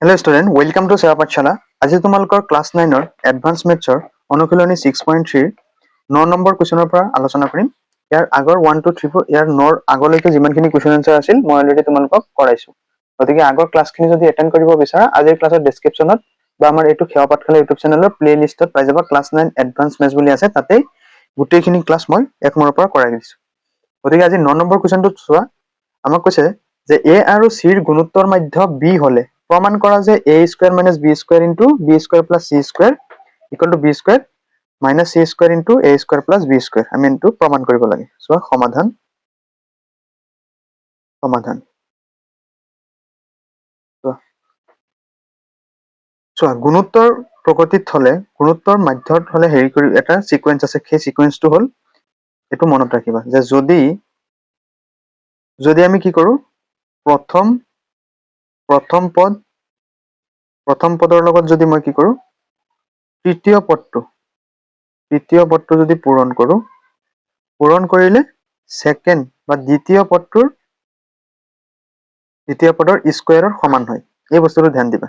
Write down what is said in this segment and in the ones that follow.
Hello student, welcome to Seva Pathshala. আজি তোমালোকৰ class 9 ৰ এডভান্স মেথছৰ অনুশীলনী 6.3 9 নম্বৰ কুৱেশ্যনৰ পৰা আলোচনা কৰিম। ইয়াৰ আগৰ 1 2 3 4 ইয়াৰ 9 আগলৈকে যিমানখিনি কুৱেশ্যন আনসাৰ আছিল মই অলৰেডি তোমালোকক কৰাইছো। গতিকে আগৰ ক্লাছখিনি যদি এটেন্ড কৰিব বিচাৰা আজিৰ ক্লাছৰ ডেসক্ৰিপচনত বা আমাৰ এইটো সেৱা পাঠশালা ইউটিউব চেনেলৰ প্লেলিষ্টত পাই যাবা। ক্লাছ 9 এডভান্স মেথছ বুলি আছে, তাতে গোটেইখিনি ক্লাছ মই এক নম্বৰ পৰা কৰাই দিছো। গতিকে আজি 9 নম্বৰ কুৱেশ্যনটো চোৱা। আমাক কৈছে যে a আৰু c ৰ গুণোত্তৰ মাধ্য b হলে প্ৰমাণ কৰা যে a square minus b square into b square plus c square equal to b square minus c square into a square plus b square. আমি এটো প্ৰমাণ কৰিব লাগে। সো সমাধান গুণোত্তৰ প্ৰকৃতিত হলে গুণোত্তৰ মাধ্যত হলে হেৰি কৰি এটা সিকোয়েন্স আছে, সেই সিকোয়েন্সটো হল এটো মনত ৰাখিবা যে যদি আমি কি কৰো প্ৰথম পদৰ লগত যদি মই কি কৰো তৃতীয় পদটো যদি পূৰণ কৰিলে সেকেন্ড বা দ্বিতীয় পদৰ স্কয়াৰৰ সমান হয়। এই বস্তুটো ধ্যান দিবা,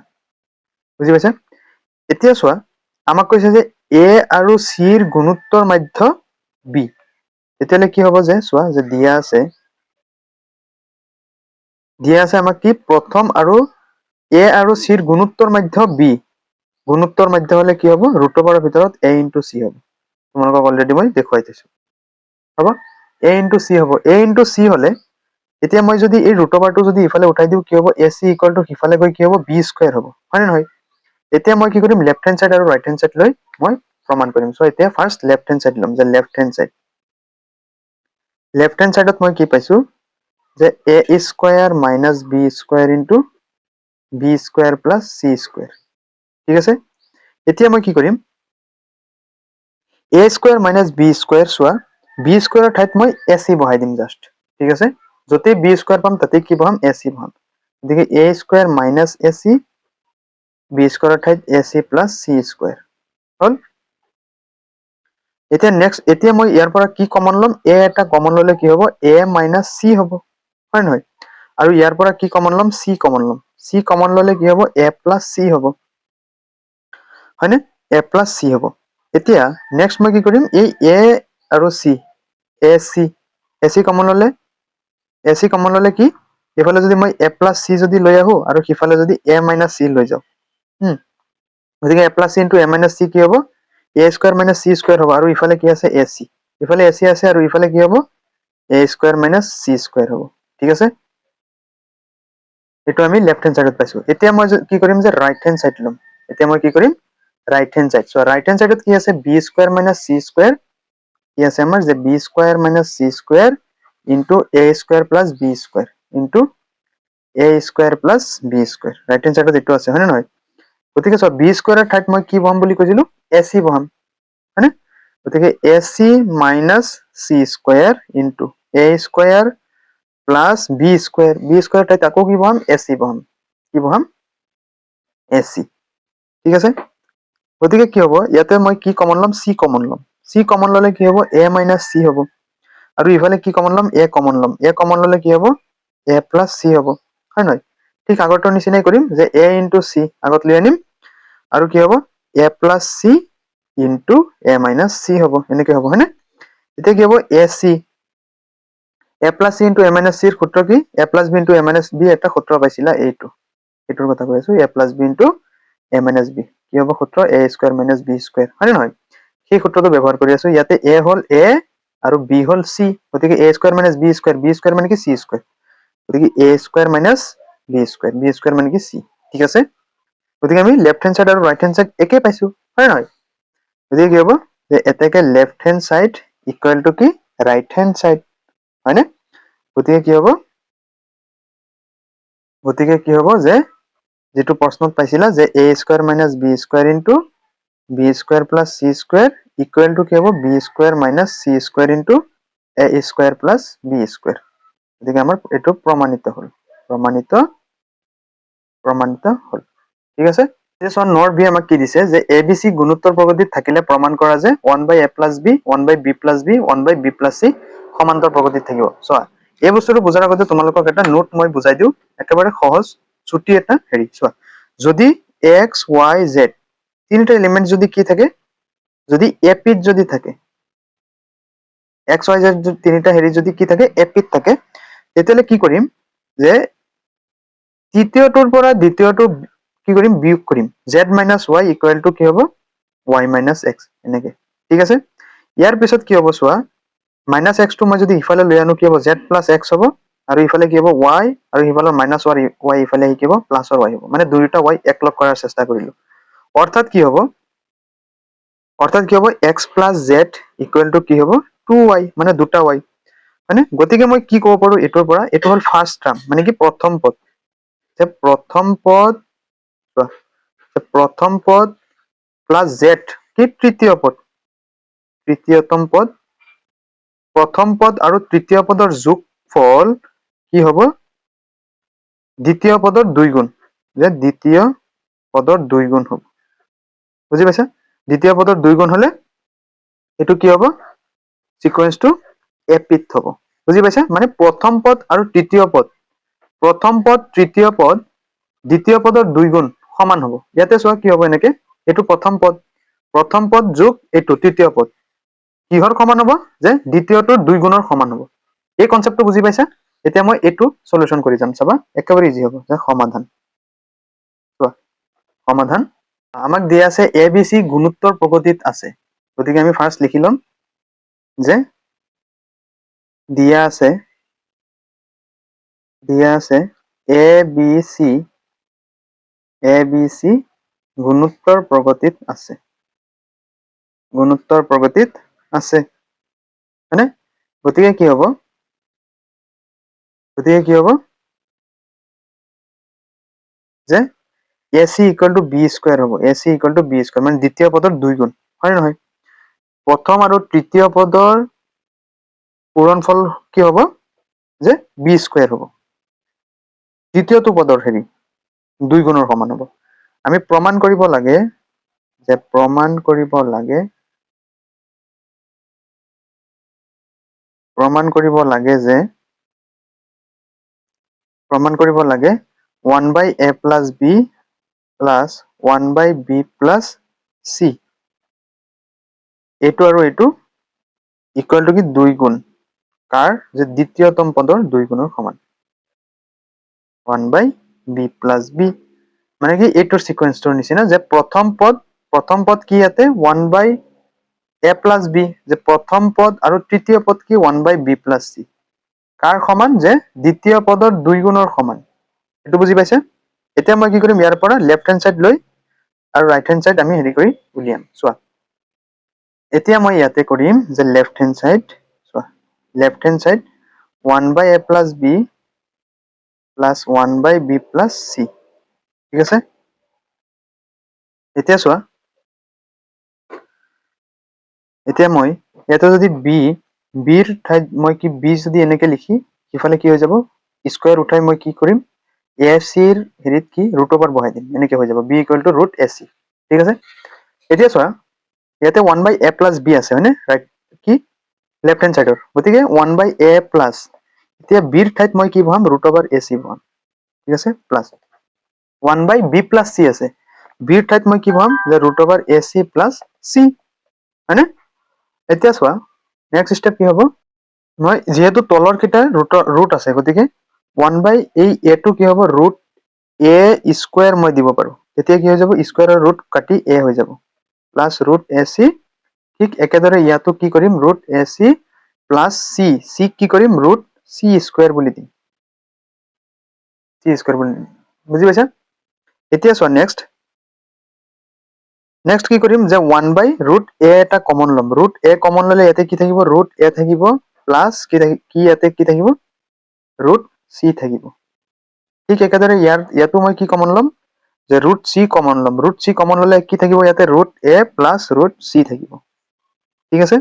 বুজি পাইছা? এতিয়া চোৱা আমাক কৈছে যে a আৰু c ৰ গুণোত্তৰ মাধ্য b। তেতিয়ালে কি হ'ব যে চোৱা যে দিয়া আছে আমাক কি প্ৰথম আৰু a আৰু c ৰ গুণোত্তৰ মাধ্য b। গুণোত্তৰ মাধ্য হলে কি হ'ব √ৰ ভিতৰত a * c হ'ব। তোমালোকক অলৰেডি মই দেখুৱাই দিছো। হ'ব a * c হ'ব। a * c হলে এতিয়া মই যদি এই √টো যদি ইফালে উঠাই দিও কি হ'ব ac = সিফালে গৈ কি হ'ব b স্কয়াৰ হ'ব, হয় নহয়? এতিয়া মই কি কৰিম লেফট হ্যান্ড সাইড আৰু ৰাইট হ্যান্ড সাইড লৈ মই প্ৰমাণ কৰিম। সো এতিয়া ফাৰ্স্ট লেফট হ্যান্ড সাইড লম, যে লেফট হ্যান্ড সাইডত মই কি পাইছো যে a square minus b square into b square plus c square. ঠিক আছে, এতিয়া মই কি কৰিম a square minus b square চোৱা b স্কয়াৰৰ ঠাইত মই ac বহাই দিম জাস্ট। ঠিক আছে, যতে b স্কয়ার পাম তাতে কি বহাম ac বহাম। গতিকে a square minus ac b স্কয়াৰৰ ঠাইত ac প্লাস c স্কয়াৰ হল। এতিয়া মই ইয়াৰ পৰা কি কমন লম, a এটা কমন ললে কি হ'ব a মাইনাস c হ'ব, হয় নহয়? আৰু ইয়াৰ পৰা কি কমন লম c কমন লম। c কমন ললে কি হ'ব a প্লাস c হ'ব, হয়নে? a প্লাস c হ'ব। এতিয়া নেক্সট মই কি কৰিম এই a আৰু c ac কমন ললে কি এফালে যদি মই a প্লাস c যদি লৈ আহো আৰু সিফালে যদি a মাইনাস c লৈ যাও, গতিকে a plus c into a minus c কি হ'ব a square minus c square হ'ব। আৰু ইফালে কি আছে ac, ইফালে ac আছে আৰু ইফালে কি হ'ব a square minus c square হ'ব। ঠিক আছে, এটো আমি লেফট হ্যান্ড সাইডত পাইছো। এতিয়া মই কি কৰিম যে ৰাইট হ্যান্ড সাইড লম। এতিয়া মই কি কৰিম right hand side. So right hand সাইডত কি আছে b square minus c square, কি আছে আমাৰ যে b square minus c square into a square plus b square into a square plus b square. Right hand সাইডত এটো আছে, হয় নহয়? গতিকে সব b স্কয়াৰৰ ঠাইত মই কি বহাম বুলি কৈছিলো ac বহাম, হয়নে? গতিকে ac minus c square into a square plus b square. b square ঠাইত আকৌ কি বহাম ac বহাম, কি বহাম ac। ঠিক আছে, গতিকে কি হ'ব ইয়াতে মই কি কমন লম c কমন লম। c কমন ললে কি হ'ব a মাইনাস c হ'ব। আৰু ইফালে কি কমন লম a কমন লম। a কমন ললে কি হ'ব a প্লাস c হ'ব, হয় নহয়? ঠিক আগৰটোৰ নিচিনাই কৰিম যে a ইনটু c আগত লৈ আনিম আৰু কি হ'ব a plus c into a minus c হ'ব, এনেকৈ হ'ব, হয়নে? এতিয়া কি হ'ব ac a plus c into a minus c ৰ সূত্ৰ কি a plus b into a minus b এটা সূত্ৰ পাইছিলা এইটোৰ কথা কৈ আছো। a plus b into a minus b কি হ'ব সূত্ৰ a square minus b square, হয় নহয়? সেই সূত্ৰটো ব্যৱহাৰ কৰি আছো। ইয়াতে a হল a আৰু b হল c, গতিকে a square minus b square, b square মানে কি c স্কয়ার, গতিকে a square minus b square, b square মানে কি c। ঠিক আছে, গতিকে আমি লেফট হ্যান্ড সাইড আৰু রাইট হ্যান্ড সাইড একে পাইছো, হয় নহয়? গতিকে কি হ'ব যে এটাকে left hand side equal to কি রাইট হ্যান্ড সাইড, হয়নে? গতিকে কি হ'ব যে যেটো প্ৰশ্নত পাইছিলা যে a square minus b square into b square plus c square equal to কি হ'ব b square minus c square into a square plus b square. গতিকে আমাৰ এটো প্ৰমাণিত হল। ঠিক আছে, এতিয়া নৰ বি আমাক কি দিছে যে abc গুণোত্তৰ প্ৰকৃতিত থাকিলে প্ৰমাণ কৰা যে 1/a plus b 1/b plus b 1/b plus c সমান্তৰ প্ৰকৃতিত থাকিব। চোৱা এই বস্তুটো বুজাৰ আগতে তোমালোকক এটা নোট মই বুজাই দিও, একেবাৰে সহজ ছুটি এটা হেৰি। চোৱা যদি এক্স ওয়াই জেড তিনটা এলিমেন্ট যদি কি থাকে যদি এপিত যদি থাকে এক্স ওয়াই জেড তিনিটা হেৰি যদি কি থাকে এপিত থাকে তেতিয়াহ'লে কি কৰিম যে তৃতীয়টোৰ পৰা দ্বিতীয়টো কি কৰিম বিয়োগ কৰিম Z minus Y equal to কি হ'ব ৱাই মাইনাছ এক্স এনেকে ঠিক আছে ইয়াৰ পিছত কি হ'ব চোৱা মাইনাছ এক্সটো মই যদি ইফালে লৈ আনো কি হ'ব জেড প্লাছ এক্স হ'ব আৰু ইফালে কি হ'ব ৱাই আৰু ইফালে মাইনাছ ৱাই ইফালে আহি কি হ'ব প্লাছৰ ৱাই হ'ব মানে দুয়োটা ৱাই একলগ কৰাৰ চেষ্টা কৰিলো অৰ্থাৎ কি হ'ব x plus Z equal to কি হ'ব 2y মানে দুটা y মানে গতিকে মই কি ক'ব পাৰো এটোৰ পৰা এটো হ'ল ফাৰ্ষ্ট টাৰ্ম মানে কি প্ৰথম পদ যে প্ৰথম পদ প্লাছ জেড কি তৃতীয়তম পদ প্ৰথম পদ আৰু তৃতীয় পদৰ যোগফল কি হ'ব দ্বিতীয় পদৰ 2 গুণ যে দ্বিতীয় পদৰ 2 গুণ হ'ব বুজি পাইছা দ্বিতীয় পদৰ 2 গুণ হলে এটো কি হ'ব সিকোয়েন্সটো এপিত হ'ব বুজি পাইছা মানে প্ৰথম পদ আৰু তৃতীয় পদ প্ৰথম পদ তৃতীয় পদ দ্বিতীয় পদৰ 2 গুণ সমান হ'ব ইয়াতে চোৱা কি হ'ব এনেকে এটো প্ৰথম পদ যোগ এটো তৃতীয় পদ কিহৰ সমান হ'ব যে দ্বিতীয়টোৰ 2 গুণৰ সমান হ'ব এই কনসেপ্টটো বুজি পাইছা এতিয়া মই এটো সলিউশন কৰি যাম চাবা একেবাৰে ইজি হ'ব যে সমাধান চোৱা সমাধান আমাক দিয়া আছে এবিসি গুণোত্তৰ প্ৰগতিত আছে গতিকে আমি ফাৰ্স্ট লিখি লম যে দিয়া আছে এবিসি গুণোত্তৰ প্ৰগতিত আছে মানে গতিকে কি হ'ব যে AC equal to B square হ'ব AC equal to B square মানে দ্বিতীয় পদৰ 2 গুণ হয় নহয় প্ৰথম আৰু তৃতীয় পদৰ পূৰণফল কি হ'ব যে B square হ'ব দ্বিতীয়টো পদৰ হেৰি 2 গুণৰ সমান হ'ব আমি প্ৰমাণ কৰিব লাগে যে 1 by a plus b plus 1 by b plus c এইটো আৰু এইটো ইকুৱেল টু কি 2 গুণ কাৰ যে দ্বিতীয়তম পদৰ 2 গুণৰ সমান 1 by b plus b মানে কি এইটোৰ সিকোয়েন্সটোৰ নিচিনা যে প্ৰথম পদ কি ইয়াতে 1 by a plus b যে প্ৰথম পদ আৰু তৃতীয় পদ কি 1 by b plus c কাৰ সমান যে দ্বিতীয় পদৰ 2 গুণৰ সমান এটো বুজি পাইছে এতিয়া মই কি কৰিম ইয়াৰ পৰা লেফট হ্যান্ড সাইড লৈ আৰু ৰাইট হ্যান্ড সাইড আমি হেৰি কৰি উলিয়াম চোৱা এতিয়া মই ইয়াতে কৰিম যে left hand side 1 by a plus b plus 1 by b plus c ঠিক আছে এতিয়া চোৱা এতিয়া মই ইয়াতে যদি বিৰ ঠাইত মই কি b যদি এনেকে লিখি ইফালে কি হৈ যাব স্কয়াৰ উঠাই মই কি কৰিম ac ৰ হেৰিত কি ৰুট ওভাৰ বহাই দিম এনেকে হৈ যাব b = √ac ঠিক আছে এতিয়া চোৱা ইয়াতে 1 by a plus b আছে হয়নে ৰাইট কি লেফট হ্যান্ড সাইডৰ গতিকে 1 by a plus এতিয়া b ৰ ঠাইত মই কি বহাম √ac বহাম ঠিক আছে plus 1 by b plus c আছে b ৰ ঠাইত মই কি বহাম যে √ac plus c হয়নে এতিয়া চোৱা নেক্সট স্টেপ কি হ'ব মই যেহেতু তলৰ কিটা ৰুট আছে গতিকে 1 by এই a টো কি হ'ব √a স্কয়াৰ মই দিব পাৰো তেতিয়া কি হৈ যাব স্কয়াৰৰ ৰুট কাটি a হৈ যাব প্লাস √ac ঠিক একেদৰে ইয়াতো কি কৰিম √ac প্লাস c কি কৰিম √c স্কয়াৰ বুলি দিম বুজি পাইছা এতিয়া চোৱা নেক্সট কি কৰিম যে 1 by √a এটা কমন লম √a কমন ললে ইয়াতে কি থাকিব √a থাকিব প্লাস কি ইয়াতে কি থাকিব √c থাকিব ঠিক একেদৰে ইয়াতো মই কি কমন লম যে √c কমন লম √c কমন ললে কি থাকিব ইয়াতে √a প্লাস √c থাকিব ঠিক আছে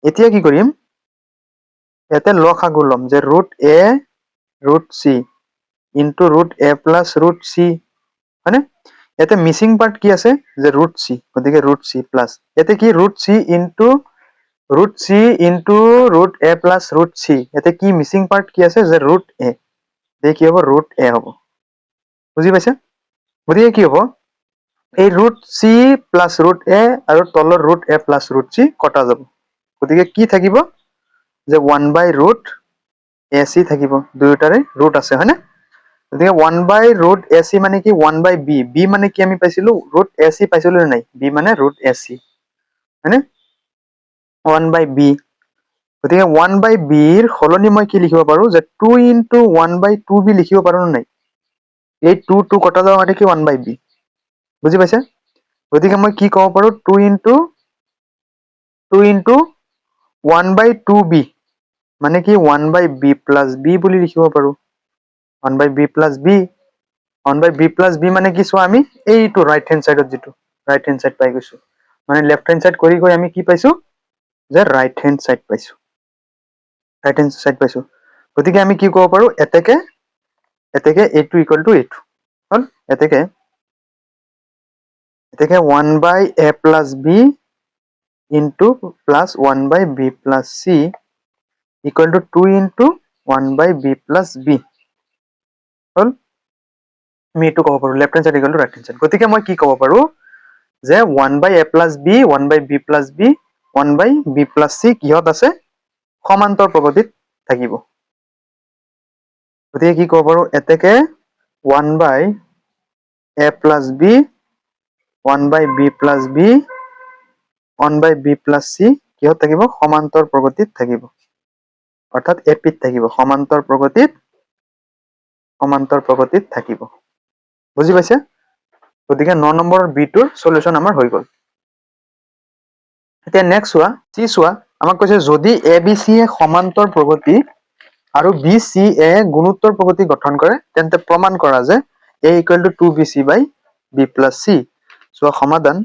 এতিয়া কি কৰিম ইয়াতে লসাগু লম যে √a √c into √a plus √c হয়নে ইয়াতে মিসিং পার্ট কি আছে যে √c গতিকে √c প্লাস ইয়াতে কি √c into √a plus √c ইয়াতে কি মিসিং পার্ট কি আছে যে √a দেখি হ'ব √a হ'ব বুজি পাইছে গতিকে কি হ'ব এই ৰুট চি প্লাছ ৰুট এ আৰু তলৰ root A plus root C কটা যাব গতিকে কি থাকিব যে 1/ৰুট এ চি থাকিব দুয়োটাৰে ৰুট আছে হয়নে গতিকে 1/ৰুট এ চি মানে কি 1/বি বি মানে কি আমি পাইছিলো ৰুট এ চি পাইছিলো নে নাই বি মানে ৰুট এ চি হয়নে 1/বি গতিকে 1/বিৰ সলনি মই কি লিখিব পাৰো যে 2 * 1/2বি লিখিব পাৰো নে নাই এই 2 কটা যাব মানে কি 1/বি বুজি পাইছে গতিকে মই কি ক'ব পাৰো 2 * 1/2বি মানে কি 1/বি প্লাছ বি বুলি লিখিব পাৰো 1/বি প্লাছ বি 1/বি প্লাছ বি মানে কি চোৱা আমি এইটো ৰাইট হেণ্ড চাইডত যিটো ৰাইট হেণ্ড চাইড পাই গৈছো মানে লেফট হেণ্ড চাইড কৰি গৈ আমি কি পাইছো যে ৰাইট হেণ্ড চাইড পাইছো গতিকে আমি কি ক'ব পাৰো এতেকে এইটো ইকুৱেল টু এইটো হল এতেকে 1/a plus b into plus 1/বি প্লাছ চি ইকুৱেল টু 2 * 1/বি প্লাছ বি হল আমি এইটো ক'ব পাৰো left hand side equal to right hand side গতিকে মই কি ক'ব পাৰো যে 1/a প্লাছ বি 1/বি প্লাছ বি 1/বি প্লাছ চি কিহত আছে সমান্তৰ প্ৰগতিত থাকিব গতিকে কি ক'ব পাৰো এতেকে 1/a প্লাছ বি 1/বি প্লাছ বি 1/বি প্লাছ চি কিহত থাকিব সমান্তৰ প্ৰগতিত থাকিব অৰ্থাৎ এপিত থাকিব সমান্তৰ প্ৰগতিত থাকিব বুজি পাইছে গতিকে 9 নম্বৰ বিটোৰ সলিউশন আমাৰ হৈ গ'ল এতিয়া নেক্সট চোৱা আমাক কৈছে যদি এ বি চি এ সমান্তৰ প্ৰগতি আৰু বি চি এ গুণোত্তৰ প্ৰগতি গঠন কৰে তেন্তে প্ৰমাণ কৰা যে a = 2bc/b + c চোৱা সমাধান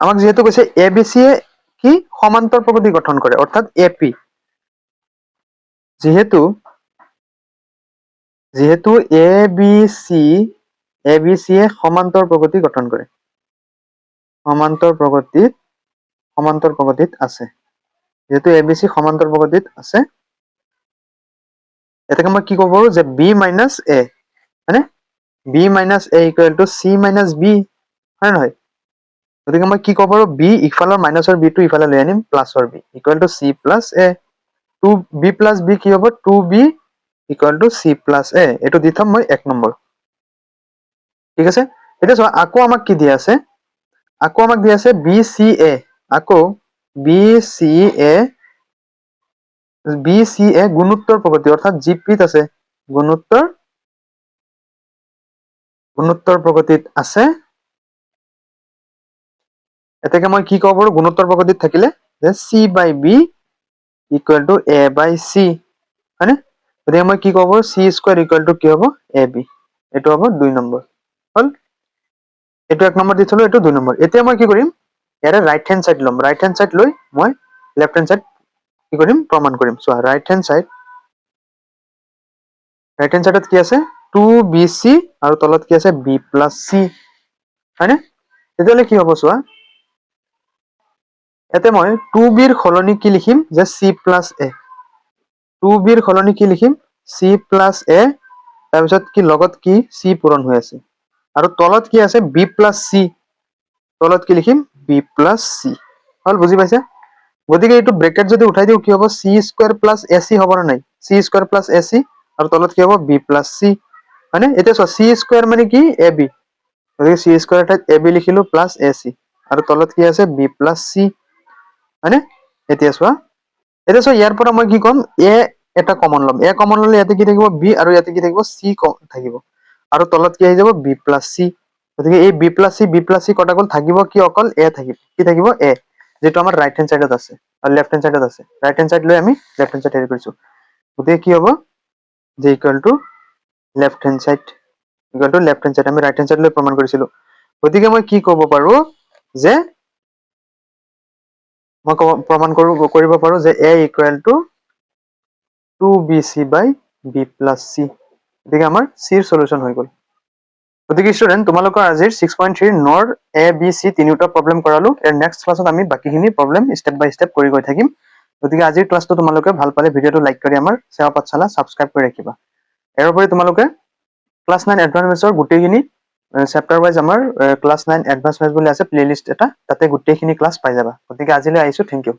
আমাক যেহেতু কৈছে এ বি চি এ কি সমান্তৰ প্ৰগতি গঠন কৰে অৰ্থাৎ এপি যেহেতু এ বি চি এ সমান্তৰ প্ৰগতি গঠন কৰে সমান্তৰ প্ৰগতিত আছে যেহেতু এ বি চি সমান্তৰ প্ৰগতিত আছে এটাকে মই কি ক'ব পাৰো যে বি মাইনাছ এ হয়নে B minus A equal to C minus B হয় নহয় গতিকে মই কি ক'ব পাৰো বি ইফালৰ মাইনাছৰ বিটো ইফালে লৈ আনিম প্লাছৰ b equal to c plus a 2b plus b কি হ'ব 2b equal to c plus a এইটো দি থম মই 1 নম্বৰ ঠিক আছে এতিয়া চোৱা আকৌ আমাক কি দিয়া আছে বি চি এ আকৌ বি চি এ গুণোত্তৰ প্ৰগতি অৰ্থাৎ জিপিত আছে গুণোত্তৰ প্ৰগতিত আছে এটাকে মই কি ক'ব পাৰো গুণোত্তৰ প্ৰগতিত থাকিলে যে c/b ইকুৱেল টু a/c হয়নে গতিকে মই কি ক'ব পাৰো c² ইকুৱেল টু কি হ'ব ab এইটো হ'ব 2 নম্বৰ হল এইটো 1 নম্বৰ দি থলো এইটো 2 নম্বৰ এতিয়া মই কি কৰিম ইয়াৰে ৰাইট হেণ্ড চাইড ল'ম ৰাইট হেণ্ড চাইড লৈ মই লেফট হেণ্ড চাইড কি কৰিম প্ৰমাণ কৰিম চোৱা ৰাইট হেণ্ড চাইডত কি আছে 2bc আৰু তলত কি আছে b + c হয়নে তেতিয়াহ'লে কি হ'ব চোৱা এতে মই 2bৰ সলনি কি লিখিম যে c + a 2bৰ সলনি কি লিখিম c + a তাৰপিছত কি লগত কি c পূৰণ হৈ আছে আৰু তলত কি আছে b + c তলত কি লিখিম b + c হল বুজি পাইছে গতিকে এইটো ব্ৰেকেট যদি উঠাই দিও কি হ'ব c² + ac হ'ব না নাই c² + ac আৰু তলত কি হ'ব b + c হয়নে এতিয়া চোৱা c² মানে কি ab গতিকে c² ঠাইত ab লিখিলো প্লাছ ac আৰু তলত কি আছে b + c হয়নে এতিয়া চোৱা ইয়াৰ পৰা মই কি ক'ম a এটা কমন ল'ম a কমন ল'লে ইয়াতে কি থাকিব b আৰু ইয়াতে কি থাকিব c থাকিব আৰু তলত কি আহি যাব b + c গতিকে এই b + c কটা গ'ল থাকিব কি অকল a থাকিব কি থাকিব a যেটো আমাৰ ৰাইট হেণ্ড চাইডত আছে আৰু লেফট হেণ্ড চাইডত আছে ৰাইট হেণ্ড চাইড লৈ আমি লেফট হেণ্ড চাইড হেৰি কৰিছো গতিকে কি হ'ব যে equal to left hand side আমি ৰাইট হেণ্ড চাইড লৈ প্ৰমাণ কৰিছিলো গতিকে মই কি ক'ব পাৰো যে মই প্ৰমাণ কৰিব পাৰো যে a equal to 2bc/b + c গতিকে আমাৰ c ৰ সলিউশন হৈ গ'ল গতিকে ষ্টুডেন্ট তোমালোকৰ আজিৰ 6.3 নৰ a b c তিনিটা প্ৰবলেম কৰালো এৰ নেক্সট ক্লাছত আমি বাকিখিনি প্ৰবলেম ষ্টেপ বাই ষ্টেপ কৰি গৈ থাকিম গতিকে আজিৰ ক্লাছটো তোমালোকে ভাল পালে ভিডিঅ'টো লাইক কৰি আমাৰ সেৱা পাঠশালা সাবস্ক্ৰাইব কৰি ৰাখিবা ইয়াৰ উপৰি তোমালোকে ক্লাছ 9 এডভান্স মেথছৰ গোটেইখিনি চেপ্টাৰ ৱাইজ আমাৰ ক্লাছ 9 এডভান্স মেথছ বুলি আছে প্লেলিষ্ট এটা, তাতে গোটেইখিনি ক্লাছ পাই যাবা। গতিকে আজিলৈ আহিছো, থেংক ইউ।